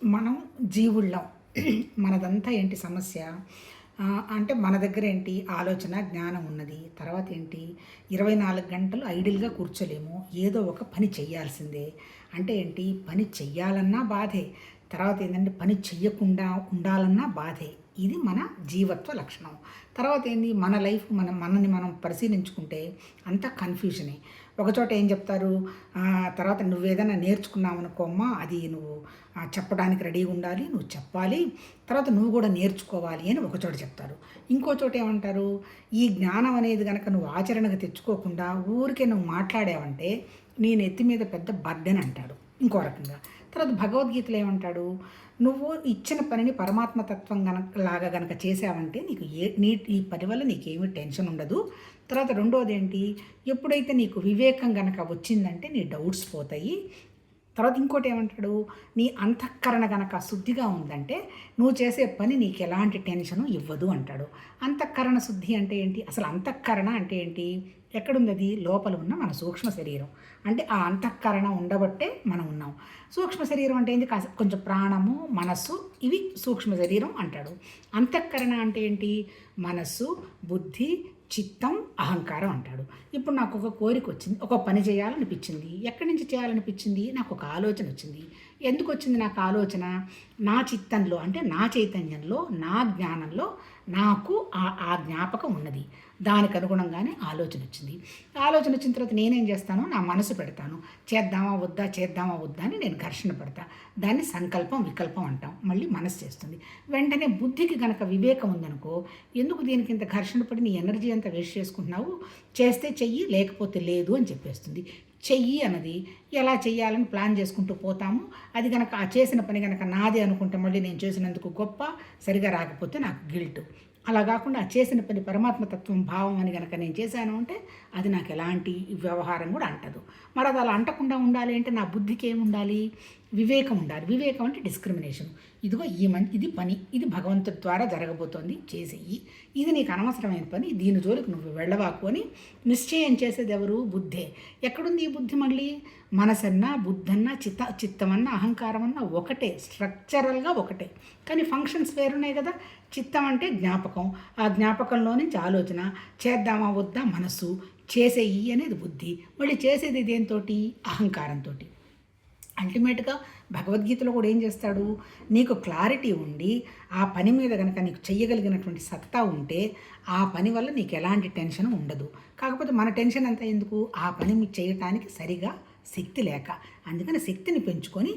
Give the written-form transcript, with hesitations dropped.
మనం జీవుళ్ళం. మనదంతా ఏంటి సమస్య? అంటే మన దగ్గర ఏంటి ఆలోచన, జ్ఞానం ఉన్నది. తర్వాత ఏంటి 24 గంటలు ఐడిల్‌గా కూర్చోలేము. ఏదో ఒక పని చెయ్యాల్సిందే. అంటే ఏంటి పని చెయ్యాలన్నా బాధే. తర్వాత ఏందంటే పని చెయ్యకుండా ఉండాలన్నా బాధే. ఇది మన జీవత్వ లక్షణం. తర్వాత ఏంది మన లైఫ్ మనని మనం పరిశీలించుకుంటే అంతా కన్‌ఫ్యూజనే. ఒకచోట ఏం చెప్తారు, తర్వాత నువ్వేదైనా నేర్చుకున్నావనుకో అమ్మా, అది నువ్వు చెప్పడానికి రెడీగా ఉండాలి, నువ్వు చెప్పాలి, తర్వాత నువ్వు కూడా నేర్చుకోవాలి అని ఒకచోట చెప్తారు. ఇంకో చోట ఏమంటారు, ఈ జ్ఞానం అనేది గనక నువ్వు ఆచరణకు తెచ్చుకోకుండా ఊరికే నువ్వు మాట్లాడావంటే నీ నెత్తి మీద పెద్ద బర్డెన్ అంటాడు ఇంకో రకంగా. తర్వాత భగవద్గీతలో ఏమంటాడు, నువ్వు ఇచ్చిన పనిని పరమాత్మ తత్వం గనక చేసావంటే నీకు ఈ పని వల్ల నీకేమీ టెన్షన్ ఉండదు. తర్వాత రెండోది ఏంటి, ఎప్పుడైతే నీకు వివేకం గనక వచ్చిందంటే నీ డౌట్స్ పోతాయి. తర్వాత ఇంకోటి ఏమంటాడు, నీ అంతఃకరణ గనక శుద్ధిగా ఉందంటే నువ్వు చేసే పని నీకు ఎలాంటి టెన్షను ఇవ్వదు అంటాడు. అంతఃకరణ శుద్ధి అంటే ఏంటి, అసలు అంతఃకరణ అంటే ఏంటి, ఎక్కడుంది అది, లోపల ఉన్న మన సూక్ష్మ శరీరం. అంటే ఆ అంతఃకరణ ఉండబట్టే మనం ఉన్నాం. సూక్ష్మ శరీరం అంటే ఏంటి, కొంచెం ప్రాణము, మనస్సు, ఇవి సూక్ష్మ శరీరం అంటాడు. అంతఃకరణ అంటే ఏంటి, మనస్సు, బుద్ధి, చిత్తం, అహంకారం అంటాడు. ఇప్పుడు నాకు ఒక కోరిక వచ్చింది, ఒక పని చేయాలనిపించింది. ఎక్కడి నుంచి చేయాలనిపించింది, నాకు ఒక ఆలోచన వచ్చింది. ఎందుకు వచ్చింది నాకు ఆలోచన, నా చిత్తంలో అంటే నా చైతన్యంలో, నా జ్ఞానంలో నాకు ఆ జ్ఞాపకం ఉన్నది. దానికి అనుగుణంగానే ఆలోచన వచ్చింది. ఆలోచన వచ్చిన తర్వాత నేనేం చేస్తాను, నా మనసు పెడతాను, చేద్దామా వద్దా అని నేను ఘర్షణ పడతా. దాన్ని సంకల్పం వికల్పం అంటాం. మళ్ళీ మనసు చేస్తుంది. వెంటనే బుద్ధికి గనక వివేకం ఉందనుకో, ఎందుకు దీనికి ఇంత ఘర్షణ పడి నీ ఎనర్జీ అంతా వేస్ట్ చేసుకుంటున్నావు, చేస్తే చెయ్యి లేకపోతే లేదు అని చెప్పేస్తుంది. చెయ్యి అన్నది ఎలా చెయ్యాలని ప్లాన్ చేసుకుంటూ పోతాము. అది కనుక ఆ చేసిన పని కనుక నాదే అనుకుంటే మళ్ళీ నేను చేసినందుకు గొప్ప, సరిగా రాకపోతే నాకు గిల్ట్. అలా కాకుండా ఆ చేసిన పని పరమాత్మ తత్వం భావం అని కనుక నేను చేశాను అంటే అది నాకు ఎలాంటి వ్యవహారం కూడా అంటదు. మరి అది అలా అంటకుండా ఉండాలి అంటే నా బుద్ధికి ఏముండాలి, వివేకం ఉండాలి. వివేకం అంటే డిస్క్రిమినేషన్. ఇదిగో ఇది పని, ఇది భగవంతుడి ద్వారా జరగబోతోంది, చేసేయి. ఇది నీకు అనవసరమైన పని, దీని జోలికి నువ్వు వెళ్ళవాకు అని నిశ్చయం చేసేది ఎవరు, బుద్ధే. ఎక్కడుంది ఈ బుద్ధి మళ్ళీ, మనసన్నా బుద్ధన్నా చిత్తమన్నా అహంకారమన్నా ఒకటే, స్ట్రక్చరల్గా ఒకటే, కానీ ఫంక్షన్స్ వేరున్నాయి కదా. చిత్తం అంటే జ్ఞాపకం, ఆ జ్ఞాపకంలో నుంచి ఆలోచన, చేద్దామా వద్దా మనసు, చేసేయి అనేది బుద్ధి. మళ్ళీ చేసేది దేంతో, అహంకారంతో. అల్టిమేట్గా భగవద్గీతలో కూడా ఏం చేస్తాడు, నీకు క్లారిటీ ఉండి ఆ పని మీద కనుక నీకు చెయ్యగలిగినటువంటి సత్తా ఉంటే ఆ పని వల్ల నీకు ఎలాంటి టెన్షన్ ఉండదు. కాకపోతే మన టెన్షన్ అంతా ఎందుకు, ఆ పని మీకు చేయటానికి సరిగా శక్తి లేక. అందుకని శక్తిని పెంచుకొని